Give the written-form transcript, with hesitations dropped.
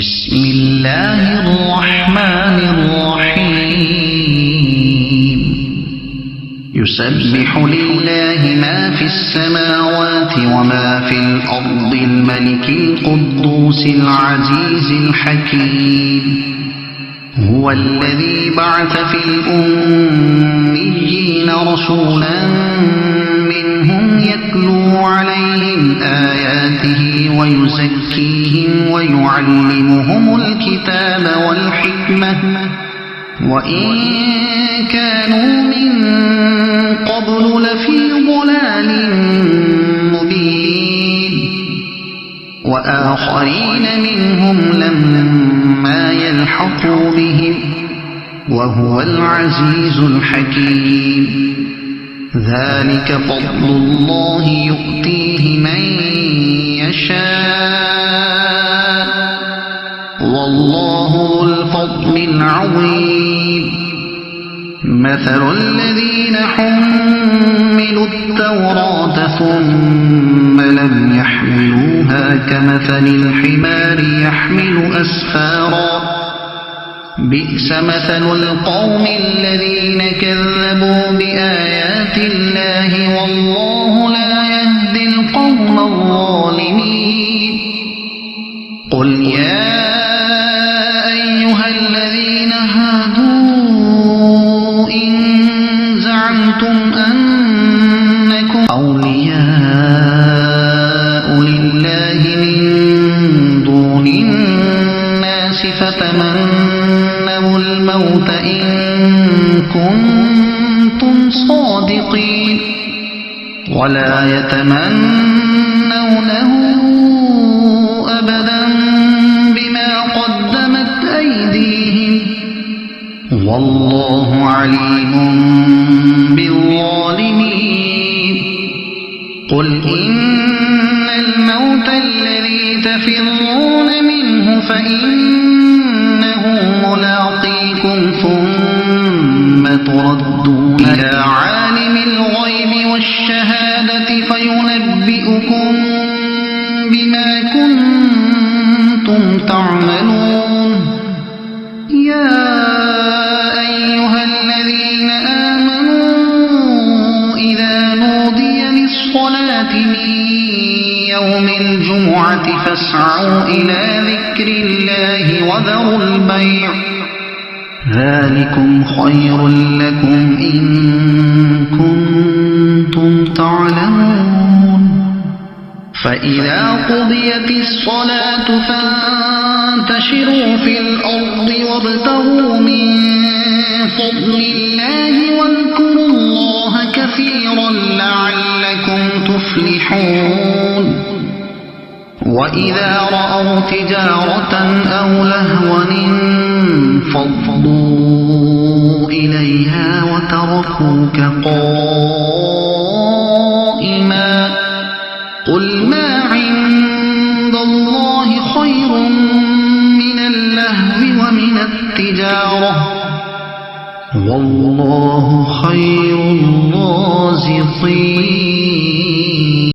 بسم الله الرحمن الرحيم يسبح لله ما في السماوات وما في الأرض الملك القدوس العزيز الحكيم هو الذي بعث في الأميين رسولا منهم يتلو عليهم آياته ويزكيهم ويعلمهم الكتاب والحكمة وإن كانوا من قبل لفي ضلال مبين وآخرين منهم لما يلحقوا بهم وهو العزيز الحكيم ذلك فضل الله يؤتيه من يشاء والله ذو الفضل العظيم مثل الذين حملوا التوراة ثم لم يحملوها كمثل الحمار يحمل أسفارا بئس مثل القوم الذين كذبوا بآيات الله والله لا يهدي القوم الظالمين قل يا أيها الذين هادوا إن زعمتم أنكم أولياء لله من دون الناس فتمنوا الموت إن كنتم صادقين ولا يتمنونه أبدا بما قدمت أيديهم والله عليم بالظالمين قل إن الموت الذي تفرون منه فإنه ملاقيكم ثم تردون إلى عالم الغيب والشهادة فينبئكم بما كنتم تعملون يا أيها الذين آمنوا إذا نودي للصلاة من يوم الجمعة فاسعوا إلى ذكر الله وذروا البيع ذلكم خير لكم إن كنتم تعلمون فإذا قضيت الصلاة فانتشروا في الأرض وابتغوا من فضل الله واذكروا الله كثيرا لعلكم تفلحون وإذا رأوا تجارة أو لهوا انفضوا إليها وتركوك قائما قل ما عند الله خير من اللهو ومن التجارة والله خير الرازقين